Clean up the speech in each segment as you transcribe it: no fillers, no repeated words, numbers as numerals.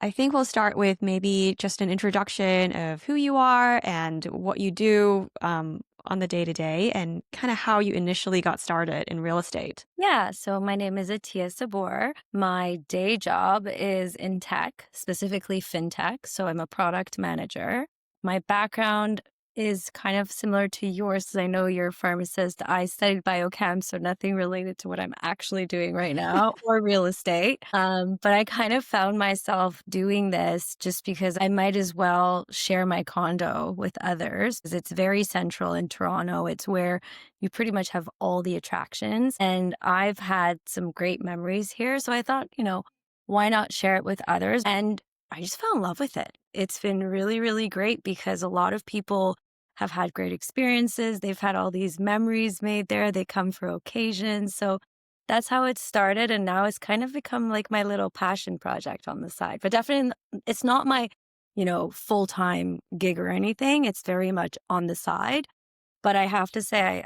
I think we'll start with maybe just an introduction of who you are and what you do on the day to day and kind of how you initially got started in real estate. Yeah, so my name is Atia Sabor. My day job is in tech, specifically fintech. So I'm a product manager. My background is kind of similar to yours, 'cause I know you're a pharmacist. I studied biochem, so nothing related to what I'm actually doing right now or real estate. But I kind of found myself doing this just because I might as well share my condo with others, 'cause it's very central in Toronto. It's where you pretty much have all the attractions. And I've had some great memories here. So I thought, why not share it with others? And I just fell in love with it. It's been really, really great because a lot of people have had great experiences. They've had all these memories made there. They come for occasions. So that's how it started. And now it's kind of become like my little passion project on the side. But definitely, it's not my, full time gig or anything. It's very much on the side. But I have to say,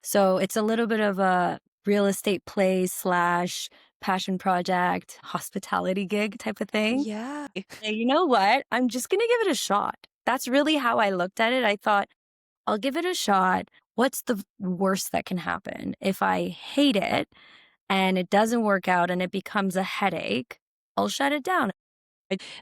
so it's a little bit of a real estate play slash passion project, hospitality gig type of thing. Yeah. And you know what? I'm just going to give it a shot. That's really how I looked at it. I thought, I'll give it a shot. What's the worst that can happen? If I hate it and it doesn't work out and it becomes a headache, I'll shut it down.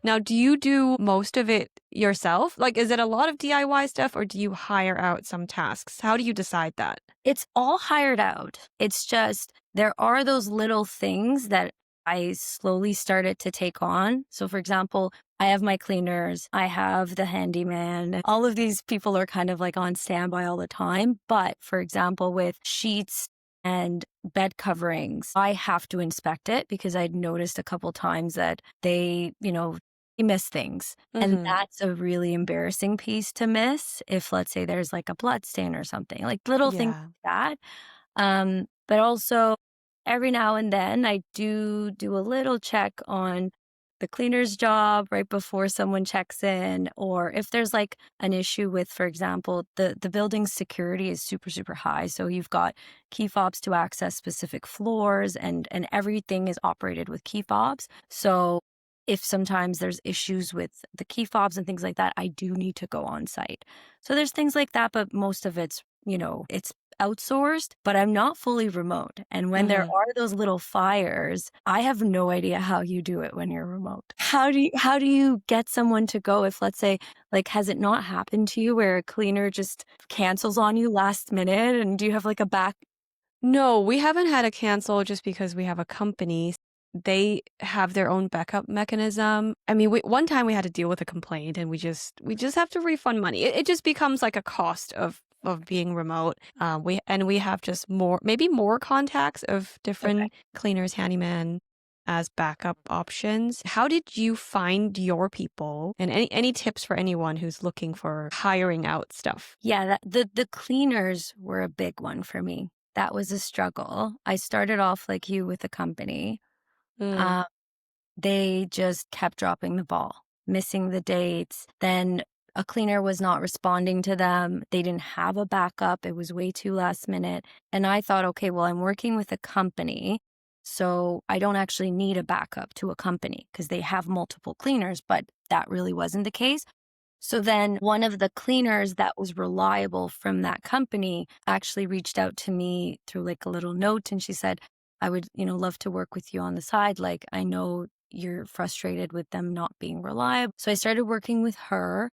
Now, do you do most of it yourself? Like, is it a lot of DIY stuff or do you hire out some tasks? How do you decide that? It's all hired out. It's just there are those little things that I slowly started to take on. So, for example, I have my cleaners, I have the handyman. All of these people are kind of like on standby all the time. But for example, with sheets and bed coverings, I have to inspect it because I'd noticed a couple times that they miss things. And Hmm. that's a really embarrassing piece to miss if, let's say, there's like a blood stain or something, like little things Yeah. like that. But also every now and then I do a little check on the cleaner's job right before someone checks in, or if there's like an issue with, for example, the building's security is super, super high. So you've got key fobs to access specific floors and everything is operated with key fobs. So if sometimes there's issues with the key fobs and things like that, I do need to go on site. So there's things like that, but most of it's outsourced, but I'm not fully remote. And when there Hmm. are those little fires, I have no idea how you do it when you're remote. How do you get someone to go if, let's say, like, has it not happened to you where a cleaner just cancels on you last minute, and do you have like a back? No, we haven't had a cancel just because we have a company. They have their own backup mechanism. I mean, one time we had to deal with a complaint and we just have to refund money. It just becomes like a cost of being remote. We have just maybe more contacts of Okay. different cleaners, handyman as backup options. How did you find your people? And any tips for anyone who's looking for hiring out stuff? Yeah, the cleaners were a big one for me. That was a struggle. I started off like you with a company. Mm, Um, they just kept dropping the ball, missing the dates. Then a cleaner was not responding to them. They didn't have a backup. It was way too last minute. And I thought, okay, well, I'm working with a company, so I don't actually need a backup to a company because they have multiple cleaners, but that really wasn't the case. So then one of the cleaners that was reliable from that company actually reached out to me through like a little note, and she said, I would, love to work with you on the side. Like, I know you're frustrated with them not being reliable. So I started working with her.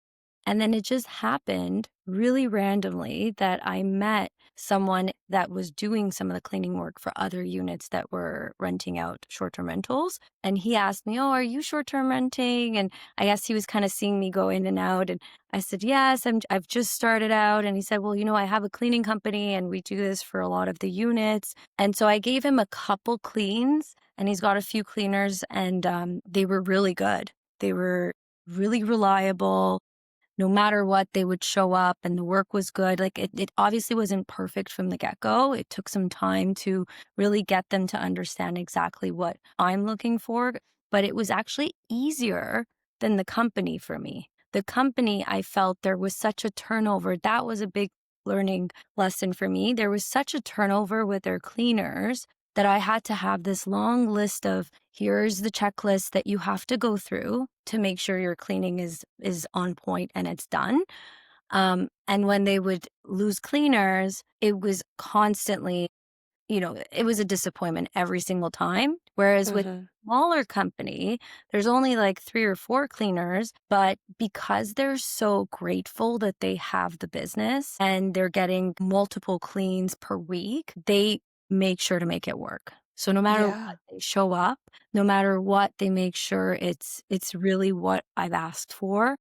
And then it just happened really randomly that I met someone that was doing some of the cleaning work for other units that were renting out short term rentals. And he asked me, oh, are you short term renting? And I guess he was kind of seeing me go in and out. And I said, yes, I've just started out. And he said, well, I have a cleaning company and we do this for a lot of the units. And so I gave him a couple cleans and he's got a few cleaners and they were really good. They were really reliable. No matter what, they would show up and the work was good. Like it obviously wasn't perfect from the get go. It took some time to really get them to understand exactly what I'm looking for. But it was actually easier than the company for me. The company, I felt there was such a turnover. That was a big learning lesson for me. There was such a turnover with their cleaners that I had to have this long list of here's the checklist that you have to go through to make sure your cleaning is on point and it's done. And when they would lose cleaners, it was constantly, it was a disappointment every single time. Whereas with Mhm. smaller company, there's only like 3 or 4 cleaners, but because they're so grateful that they have the business and they're getting multiple cleans per week, they make sure to make it work. So no matter what, Yeah. they show up, no matter what, they make sure it's really what I've asked for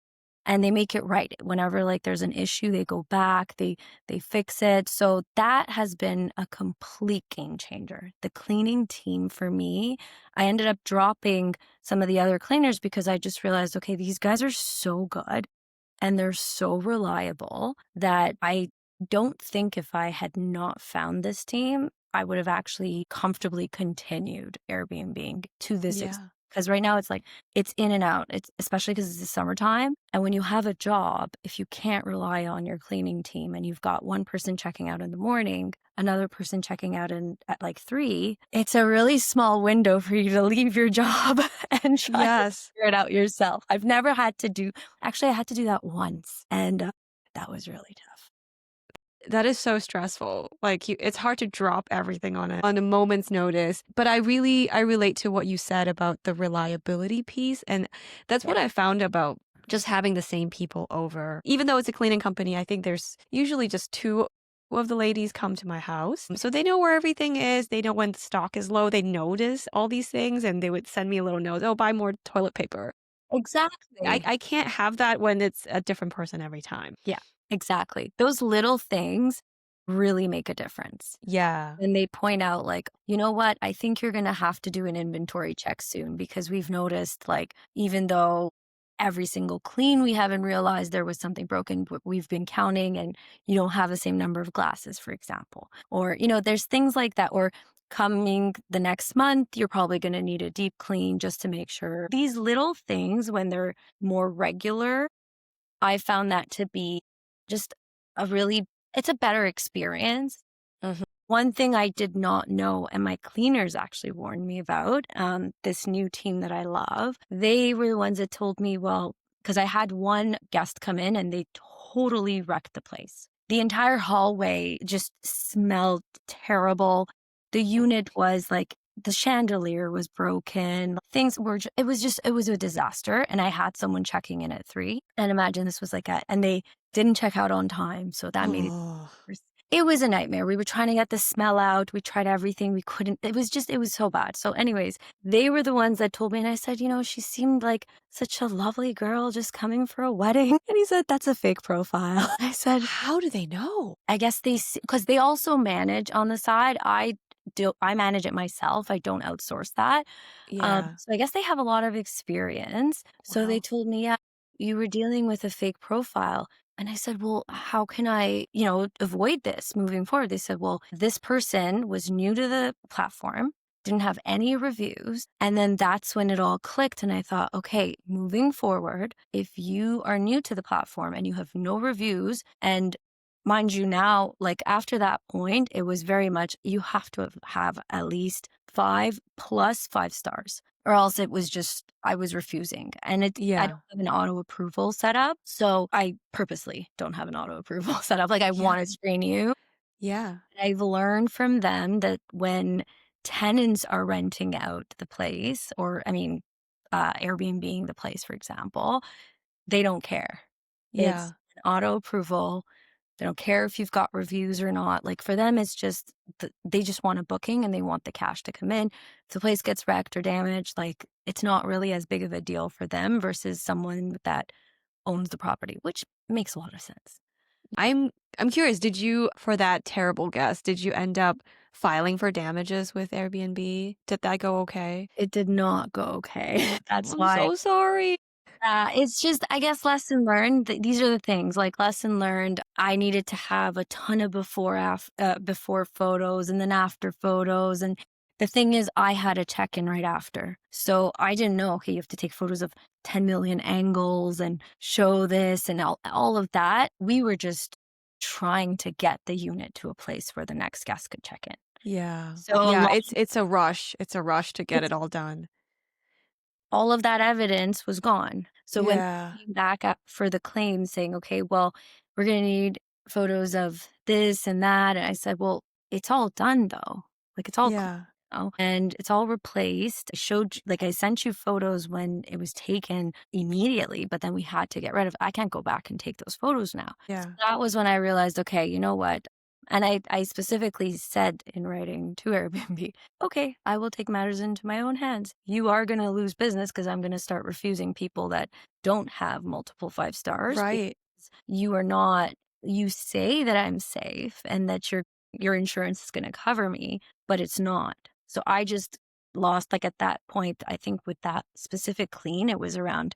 and they make it right. Whenever like there's an issue, they go back, they fix it. So that has been a complete game changer. The cleaning team for me, I ended up dropping some of the other cleaners because I just realized, okay, these guys are so good and they're so reliable that I don't think if I had not found this team, I would have actually comfortably continued Airbnb to this extent. Yeah. Because right now it's like it's in and out. It's especially because it's the summertime. And when you have a job, if you can't rely on your cleaning team and you've got one person checking out in the morning, another person checking out at like 3, it's a really small window for you to leave your job and try to Yes. figure it out yourself. I've never had to do Actually, I had to do that once, and, that was really tough. That is so stressful. Like it's hard to drop everything on a moment's notice. But I relate to what you said about the reliability piece. And that's Yeah. what I found about just having the same people over. Even though it's a cleaning company, I think there's usually just two of the ladies come to my house. So they know where everything is. They know when the stock is low. They notice all these things and they would send me a little note, oh, buy more toilet paper. Exactly. I can't have that when it's a different person every time. Yeah, exactly. Those little things really make a difference. Yeah. And they point out like, "You know what? I think you're gonna have to do an inventory check soon because we've noticed, like, even though every single clean we haven't realized there was something broken, but we've been counting and you don't have the same number of glasses, for example." Or, there's things like that. Or coming the next month, you're probably gonna need a deep clean just to make sure. These little things, when they're more regular, I found that to be just a really it's a better experience. Mhm. One thing I did not know, and my cleaners actually warned me about, this new team that I love, they were the ones that told me, well, because I had one guest come in and they totally wrecked the place. The entire hallway just smelled terrible. The unit was like, the chandelier was broken. Things were, it was a disaster. And I had someone checking in at 3. And imagine this was and they didn't check out on time. So that made it Oh. worse. It was a nightmare. We were trying to get the smell out. We tried everything. We couldn't. It was so bad. So, anyways, they were the ones that told me. And I said, she seemed like such a lovely girl just coming for a wedding. And he said, that's a fake profile. I said, How do they know? I guess because they also manage on the side. I manage it myself. I don't outsource that. Yeah. So I guess they have a lot of experience. So they Wow. told me, yeah, you were dealing with a fake profile. And I said, well, how can I, avoid this moving forward? They said, well, this person was new to the platform, didn't have any reviews. And then that's when it all clicked. And I thought, okay, moving forward, if you are new to the platform and you have no reviews, and mind you, now, like after that point, it was very much you have to have at least 5 plus 5 stars, or else it was just I was refusing. And I don't Yeah. have an auto approval set up, so I purposely don't have an auto approval set up. Like I Yeah. want to screen you. Yeah. I've learned from them that when tenants are renting out the place, or I mean, Airbnb the place, for example, they don't care. It's Yeah. an auto approval. They don't care if you've got reviews or not. Like for them, it's just they just want a booking and they want the cash to come in. If the place gets wrecked or damaged, like it's not really as big of a deal for them versus someone that owns the property, which makes a lot of sense. I'm I'm curious, did you for that terrible guess, did you end up filing for damages with Airbnb? Did that go okay? It did not go okay. That's I'm why. so sorry. It's just, I guess, lesson learned. These are the things like lesson learned. I needed to have a ton of before photos and then after photos. And the thing is, I had a check in right after. So I didn't know, okay, you have to take photos of 10 million angles and show this and all of that. We were just trying to get the unit to a place where the next guest could check in. Yeah. So a Yeah, lot it's a rush. It's a rush to get it's it all done. all of that evidence was gone. So when Yeah. they came back up for the claim saying, "Okay, well, we're gonna need photos of this and that," and I said, "Well, it's all done though. Like, it's all clean Yeah. now, and it's all replaced." I showed you like, I sent you photos when it was taken immediately, but then we had to get rid of I can't go back and take those photos now. So Yeah. that was when I realized, okay, you know what? And I specifically said in writing to Airbnb, "Okay, I will take matters into my own hands. You are gonna lose business because 'cause I'm gonna start refusing people that don't have multiple 5 stars because Right. you are not you say that I'm safe and that your insurance is gonna cover me, but it's not." So I just lost, like, at that point, I think with that specific clean, it was around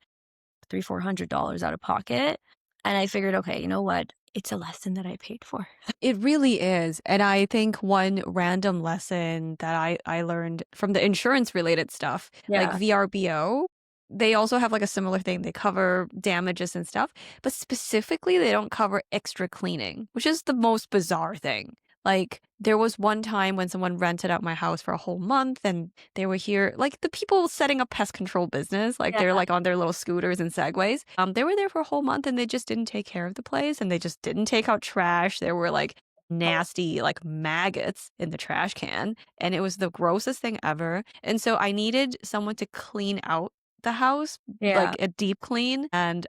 $300-400 out of pocket, and I figured, "Okay, you know what? It's a lesson that I paid for." It really is. And I think one random lesson that I learned from the insurance related stuff, like Yeah. VRBO, they also have like a similar thing. They cover damages and stuff, but specifically they don't cover extra cleaning, which is the most bizarre thing. Like there was one time when someone rented out my house for a whole month and they were here, like the people setting up pest control business, like they're Yeah. like on their little scooters and segways. They were there for a whole month and they just didn't take care of the place and they just didn't take out trash. There were like Oh, nasty like maggots in the trash can and it was the grossest thing ever. And so I needed someone to clean out the house, yeah. like a deep clean and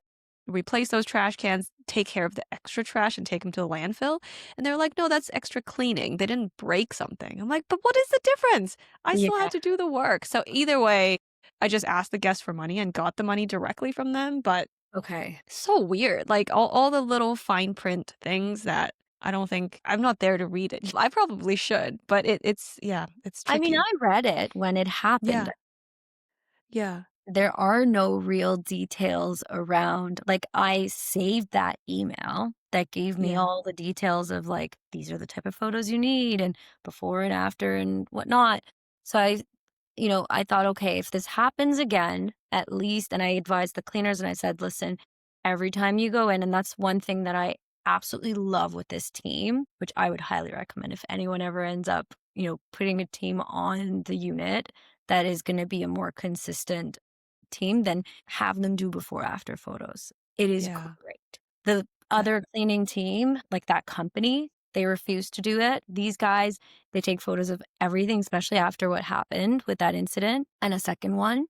replace those trash cans, take care of the extra trash and take them to the landfill. And they're like, "No, that's extra cleaning. They didn't break something." I'm like, "But what is the difference? I still Yeah. had to do the work." So either way, I just asked the guests for money and got the money directly from them, but Okay. so weird. Like all the little fine print things that I don't think I'm not there to read it. I probably should, but it's yeah, it's I mean, tricky. I read it when it happened. Yeah. Yeah. There are no real details around like, I saved that email that gave me Yeah. all the details of, like, these are the type of photos you need and before and after and whatnot. So I thought, "Okay, if this happens again, at least" and I advised the cleaners and I said, "Listen, every time you go in" and that's one thing that I absolutely love with this team, which I would highly recommend if anyone ever ends up, putting a team on the unit that is gonna be a more consistent team, then have them do before after photos. It is Yeah. great. The That other cleaning team, like that company, they refuse to do it. These guys, they take photos of everything, especially after what happened with that incident and a second one.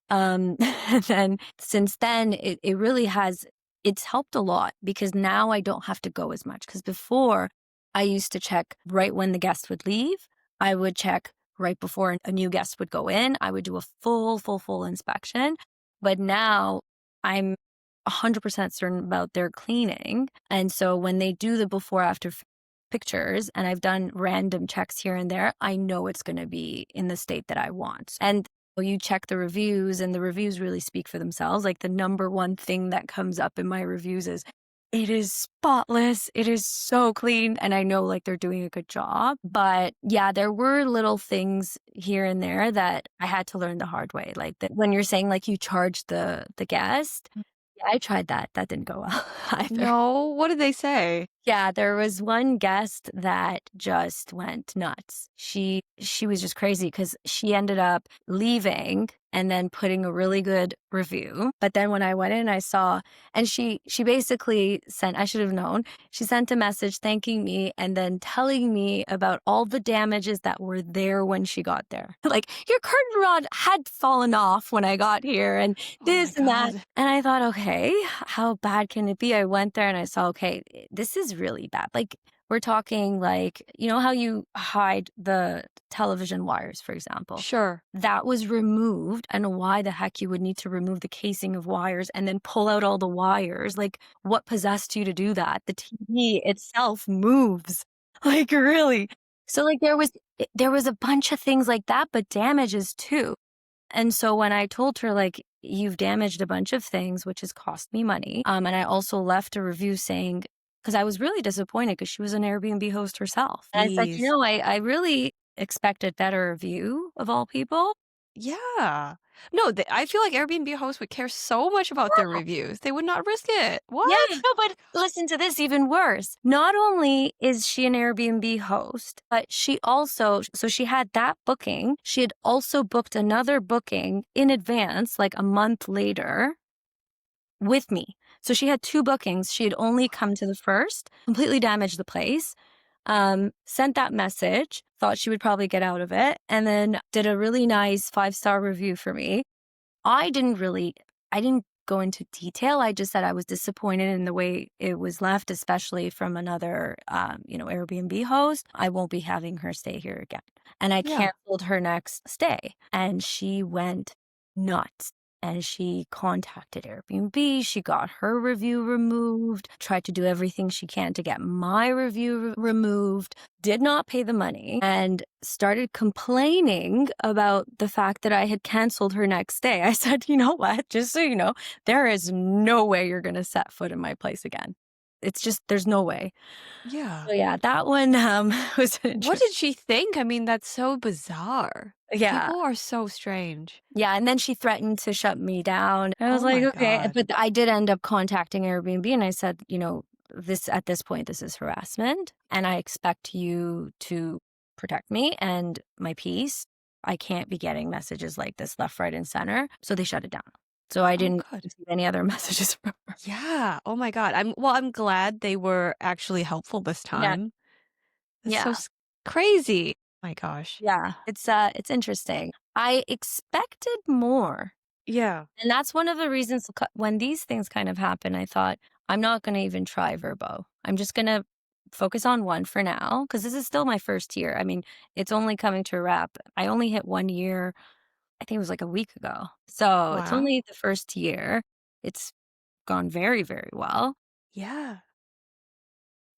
And then since then, it really has it's helped a lot because now I don't have to go as much. Because before, I used to check right when the guest would leave. I would check right before a new guest would go in. I would do a full inspection. But now I'm 100% certain about their cleaning. And so when they do the before after pictures and I've done random checks here and there, I know it's going to be in the state that I want. And you check the reviews and the reviews really speak for themselves. Like the number one thing that comes up in my reviews is it is spotless. It is so clean. And I know like they're doing a good job. But yeah, there were little things here and there that I had to learn the hard way. Like that when you're saying like you charge the guest, yeah, I tried that. That didn't go well either. no, what did they say? Yeah, there was one guest that just went nuts. She was just crazy because she ended up leaving and then putting a really good review. But then when I went in, I saw and she basically sent I should have known. She sent a message thanking me and then telling me about all the damages that were there when she got there. Like your curtain rod had fallen off when I got here and Oh my this and that. god. And I thought, okay, how bad can it be? I went there and I saw, okay, this is really bad. Like, we're talking like, you know how you hide the television wires, for example? Sure. That was removed. And why the heck you would need to remove the casing of wires and then pull out all the wires? Like, what possessed you to do that? The TV itself moves. Like, really? So, like, there was a bunch of things like that, but damages too. And so when I told her, like, you've damaged a bunch of things, which has cost me money. And I also left a review saying, because I was really disappointed because she was an Airbnb host herself. And I said, Jeez. I really expected better review of all people. Yeah. No, I feel like Airbnb hosts would care so much about their reviews. They would not risk it. Yeah, What? no, but listen to this even worse. Not only is she an Airbnb host, but she also, so she had that booking. She had also booked another booking in advance, like a month later with me. So she had two bookings. She had only come to the first, completely damaged the place, sent that message, thought she would probably get out of it, and then did a really nice 5-star review for me. I didn't go into detail. I just said I was disappointed in the way it was left, especially from another, Airbnb host. I won't be having her stay here again. And I Yeah. canceled her next stay. And she went nuts. And she contacted Airbnb. She got her review removed, tried to do everything she can to get my review removed, did not pay the money, and started complaining about the fact that I had canceled her next day. I said, you know what? Just so you know, there is no way you're going to set foot in my place again. It's just, there's no way. Yeah. So yeah, that one was What interesting. did she think? I mean, that's so bizarre. Yeah. People are so strange. Yeah, and then she threatened to shut me down. I was Oh like, my "Okay." God. But I did end up contacting Airbnb and I said, this at this point, this is harassment and I expect you to protect me and my peace. I can't be getting messages like this left, right, and center. So they shut it down. So I Oh, didn't good. receive any other messages from her. Yeah. Oh my God. I'm glad they were actually helpful this Yeah. time. That's so Yeah. crazy. My gosh. Yeah. It's interesting. I expected more. Yeah. And that's one of the reasons when these things kind of happen, I thought, I'm not going to even try Verbo. I'm just going to focus on one for now because this is still my first year. I mean, it's only coming to a wrap. I only hit 1 year, I think it was like a week ago. So it's Wow. only the first year. It's gone very, very well. Yeah.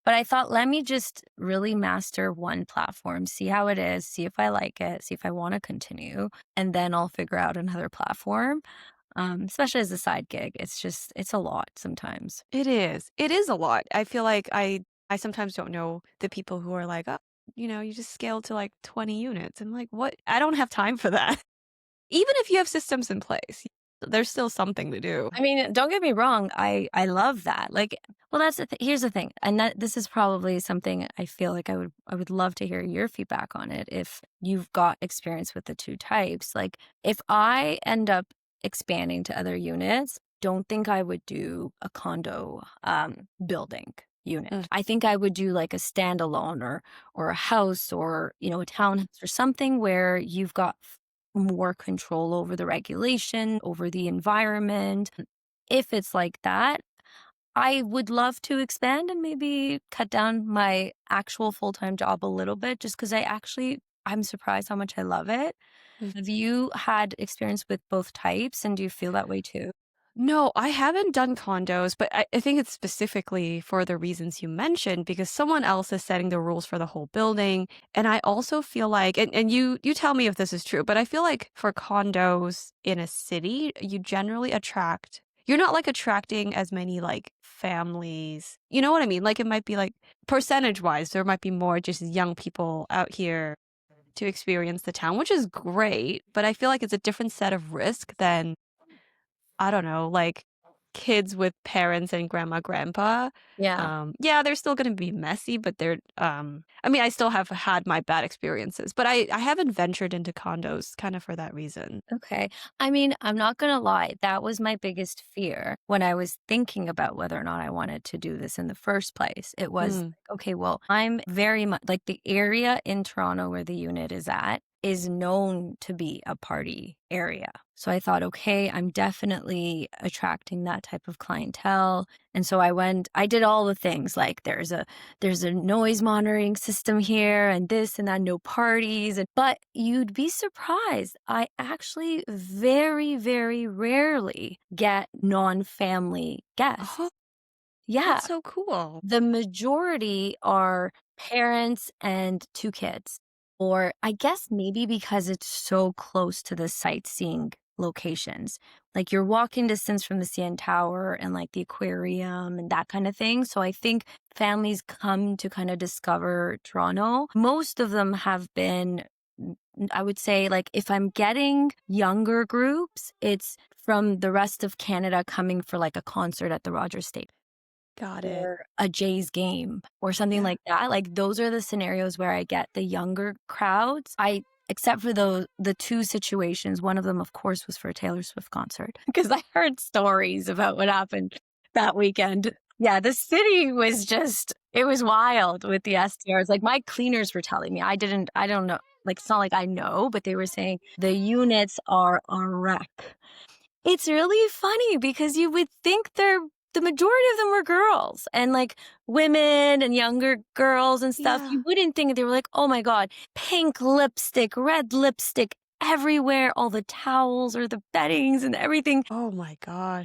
But I thought, let me just really master one platform, see how it is, see if I like it, see if I want to continue, and then I'll figure out another platform. Especially as a side gig, it's a lot sometimes. It is. It is a lot. I feel like I sometimes don't know the people who are like, "Oh, you just scaled to like 20 units." I'm like, "What? I don't have time for that." Even if you have systems in place, there's still something to do. I mean, don't get me wrong, I love that. Like, well, that's here's the thing, and that this is probably something I feel like I would love to hear your feedback on it if you've got experience with the two types. Like, if I end up expanding to other units, don't think I would do a condo building unit. Mm. I think I would do like a standalone or a house or, a townhouse or something where you've got more control over the regulation, over the environment. If it's like that, I would love to expand and maybe cut down my actual full-time job a little bit just because I'm surprised how much I love it. Mm. Have you had experience with both types and do you feel that way too? No, I haven't done condos, but I think it's specifically for the reasons you mentioned because someone else is setting the rules for the whole building. And I also feel like, and you tell me if this is true, but I feel like for condos in a city, you generally you're not like attracting as many like families. You know what I mean? Like it might be like percentage wise, there might be more just young people out here to experience the town, which is great. But I feel like it's a different set of risk than I don't know, like kids with parents and grandma, grandpa. Yeah. Yeah, they're still gonna be messy, but I mean, I still have had my bad experiences, but I haven't ventured into condos kind of for that reason. Okay. I mean, I'm not going to lie. That was my biggest fear when I was thinking about whether or not I wanted to do this in the first place. It was, Mm. okay, well, I'm very much like the area in Toronto where the unit is at is known to be a party area. So I thought, okay, I'm definitely attracting that type of clientele. And so I did all the things like there's a noise monitoring system here and this and that, no parties. But you'd be surprised. I actually very, very rarely get non-family guests. Oh, Yeah. that's so cool. The majority are parents and two kids. Or I guess maybe because it's so close to the sightseeing locations. Like you're walking distance from the CN Tower and like the aquarium and that kind of thing. So I think families come to kind of discover Toronto. Most of them have been I would say, like, if I'm getting younger groups, it's from the rest of Canada coming for, like, a concert at the Rogers State Got it. or a Jays game or something Yeah. like that. Like, those are the scenarios where I get the younger crowds. Except for the 2 situations, one of them, of course, was for a Taylor Swift concert because I heard stories about what happened that weekend. Yeah, the city was just it was wild with the STRs. Like, my cleaners were telling me. I don't know. Like, it's not like I know, but they were saying the units are a wreck. It's really funny because you would think the majority of them were girls and, like, women and younger girls and stuff. Yeah. You wouldn't think they were like, "Oh my god, pink lipstick, red lipstick everywhere, all the towels or the beddings and everything." Oh my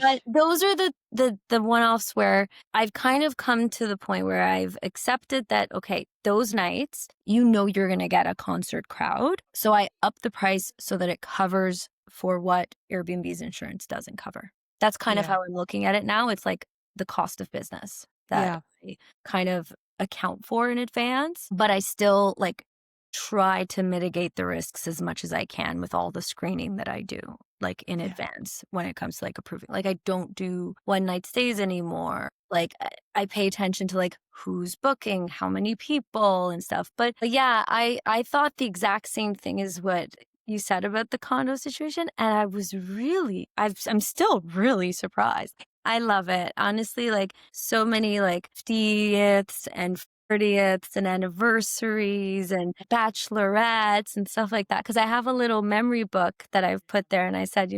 But gosh. those are the one-offs where I've kind of come to the point where I've accepted that, okay, those nights, you know you're gonna get a concert crowd, so I up the price so that it covers for what Airbnb's insurance doesn't cover. That's kind of Yeah. how I'm looking at it now. It's like the cost of business that Yeah. I kind of account for in advance, but I still, like, try to mitigate the risks as much as I can with all the screening that I do, like, in Yeah. advance when it comes to, like, approving. Like, I don't do one night stays anymore. Like, I pay attention to, like, who's booking, how many people and stuff. But yeah, I thought the exact same thing as what you said about the condo situation, and I was really I'm still really surprised. I love it. Honestly, like, so many, like, 50th and 30th and anniversaries and bachelorettes and stuff like that. Because I have a little memory book that I've put there, and I said,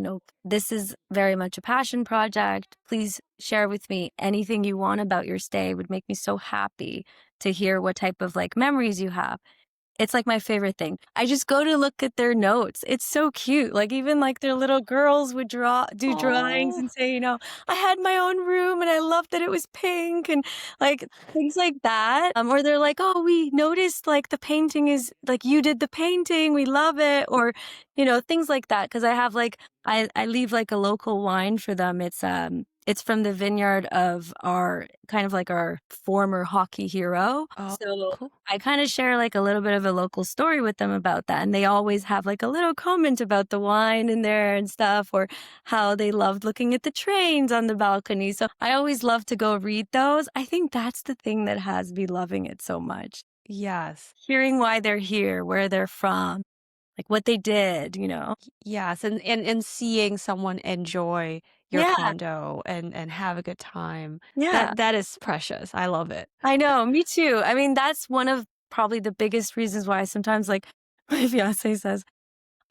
this is very much a passion project. Please share with me anything you want about your stay. It would make me so happy to hear what type of, like, memories you have. It's, like, my favorite thing. I just go to look at their notes. It's so cute. Like, even, like, their little girls would do drawings Oh. and say, "I had my own room and I loved that it was pink," and, like, things like that. Or they're like, "Oh, we noticed, like, the painting is like, you did the painting. We love it," or, things like that. Because I have, like I leave, like, a local wine for them. It's from the vineyard of our kind of like our former hockey hero. Oh, So cool. I kind of share, like, a little bit of a local story with them about that, and they always have, like, a little comment about the wine in there and stuff, or how they loved looking at the trains on the balcony. So I always love to go read those. I think that's the thing that has me loving it so much. Yes. Hearing why they're here, where they're from, like, what they did. Yes, and seeing someone enjoy your Yeah, condo and have a good time, yeah. that is precious. I love it. I know, me too. I mean, that's one of probably the biggest reasons why sometimes, like, my fiance says,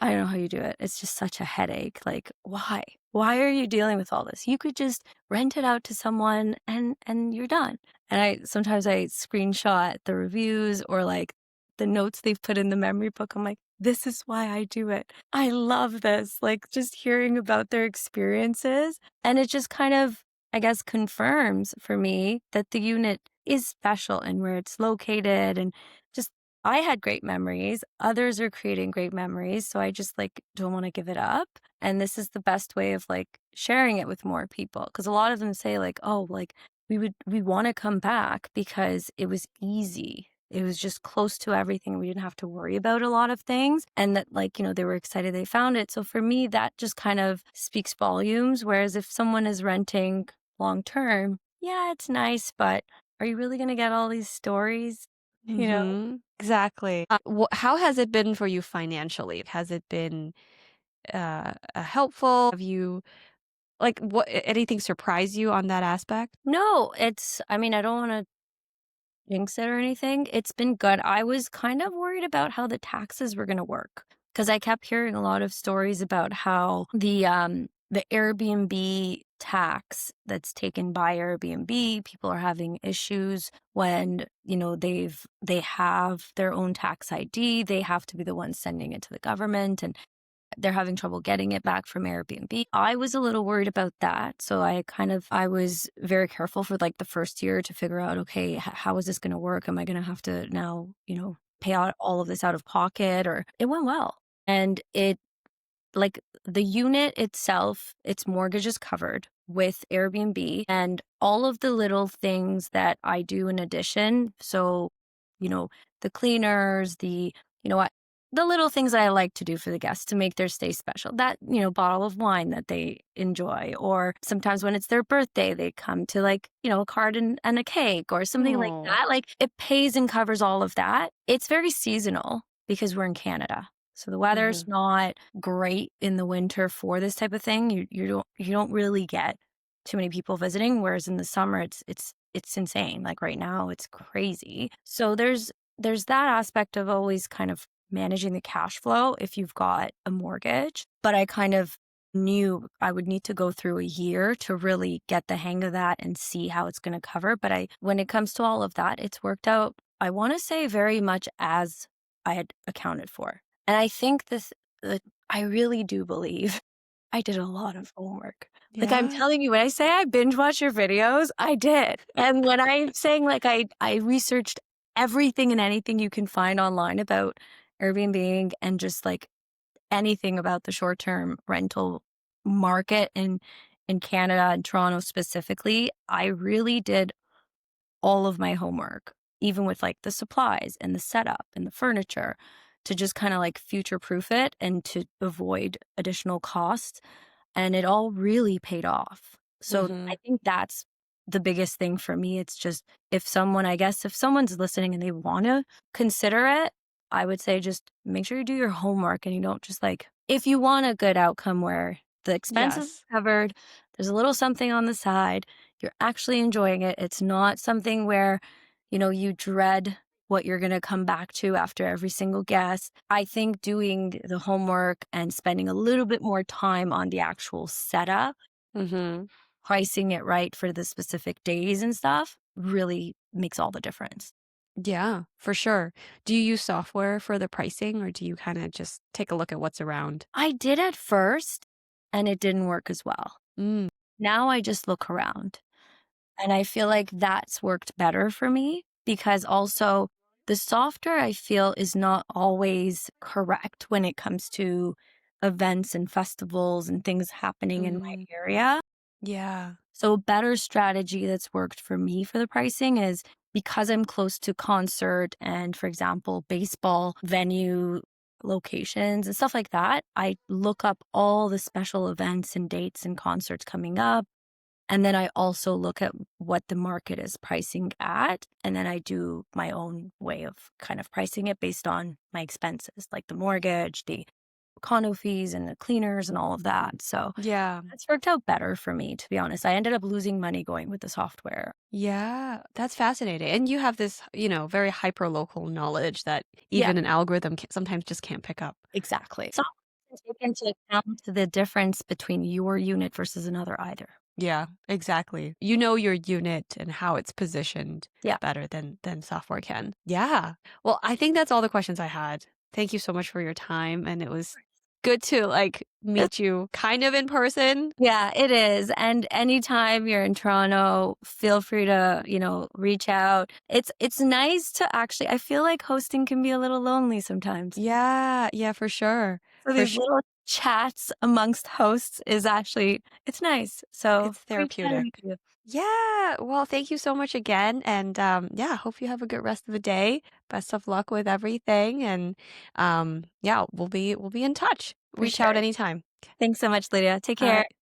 "I don't know how you do it. It's just such a headache. Like, why? Why are you dealing with all this? You could just rent it out to someone and you're done." And I screenshot the reviews or, like, the notes they've put in the memory book. I'm like, "This is why I do it. I love this." Like, just hearing about their experiences, and it just kind of, I guess, confirms for me that the unit is special and where it's located, and just I had great memories. Others are creating great memories. So I just, like, don't want to give it up. And this is the best way of, like, sharing it with more people. Cause a lot of them say, like, oh, like, we want to come back because it was easy. It was just close to everything. We didn't have to worry about a lot of things. And that, like, they were excited they found it. So for me, that just kind of speaks volumes. Whereas if someone is renting long term, yeah, it's nice, but are you really going to get all these stories? You know? Mhm. Exactly. How has it been for you financially? Has it been, helpful? Have you like, anything surprise you on that aspect? No, I mean, I don't wanna jinx it or anything. It's been good. I was kind of worried about how the taxes were gonna work because I kept hearing a lot of stories about how the Airbnb tax that's taken by Airbnb, people are having issues when, they have their own tax ID. They have to be the ones sending it to the government, and they're having trouble getting it back from Airbnb. I was a little worried about that. So I was very careful for, like, the first year to figure out, okay, how is this going to work? Am I going to have to now, pay out all of this out of pocket? Or it went well. And like, the unit itself, its mortgage is covered with Airbnb and all of the little things that I do in addition. So, you know, the cleaners, you know, the little things I like to do for the guests to make their stay special. That, bottle of wine that they enjoy. Or sometimes when it's their birthday, they come to like, a card and a cake or something like Oh. that. Like it pays and covers all of that. It's very seasonal because we're in Canada. So the weather's Mhm. not great in the winter for this type of thing. You don't really get too many people visiting, whereas in the summer it's insane. Like right now it's crazy. So there's that aspect of always kind of managing the cash flow if you've got a mortgage. But I kind of knew I would need to go through a year to really get the hang of that and see how it's going to cover. But when it comes to all of that, it's worked out, I want to say, very much as I had accounted for. And I think I really do believe I did a lot of homework. Like I'm Yeah. telling you, when I say I binge watch your videos, I did. And when I'm saying like I researched everything and anything you can find online about Airbnb and just like anything about the short-term rental market in Canada and Toronto specifically, I really did all of my homework, even with like the supplies and the setup and the furniture to just kind of like future proof it and to avoid additional costs. And it all really paid off. So I Mhm. think that's the biggest thing for me. It's just if someone's listening and they want to consider it, I would say just make sure you do your homework and you don't just like, if you want a good outcome where the expenses Yes. are covered, there's a little something on the side, you're actually enjoying it. It's not something where, you dread what you're going to come back to after every single guest. I think doing the homework and spending a little bit more time on the actual setup, Mhm. pricing it right for the specific days and stuff really makes all the difference. Yeah, for sure. Do you use software for the pricing, or do you kinda just take a look at what's around? I did at first and it didn't work as well. Mm. Now I just look around. And I feel like that's worked better for me because also the software I feel is not always correct when it comes to events and festivals and things happening in my Mm. area. Yeah. So a better strategy that's worked for me for the pricing is because I'm close to concert and, for example, baseball venue locations and stuff like that, I look up all the special events and dates and concerts coming up, and then I also look at what the market is pricing at. And then I do my own way of kind of pricing it based on my expenses, like the mortgage, the condo fees, and the cleaners, and all of that. So Yeah. it's worked out better for me, to be honest. I ended up losing money going with the software. Yeah, that's fascinating, and you have this, very hyper local knowledge that Yeah, even an algorithm sometimes just can't pick up. exactly. So take into account the difference between your unit versus another either. Yeah, exactly. You know your unit and how it's positioned Yeah. better than software can. Yeah. Well, I think that's all the questions I had. Thank you so much for your time, and it was good to, like, meet you kind of in person. Yeah, it is. And anytime you're in Toronto, feel free to, reach out. It's nice to actually I feel like hosting can be a little lonely sometimes. Yeah, yeah, for sure. So For these su little chats amongst hosts is actually it's nice. So It's great chatting with therapeutic. you. Yeah, well, thank you so much again, and, yeah, hope you have a good rest of the day. Best of luck with everything, and, yeah, we'll be in touch. For Reach sure. out anytime. Thanks so much, Lydia. Take care. Alright.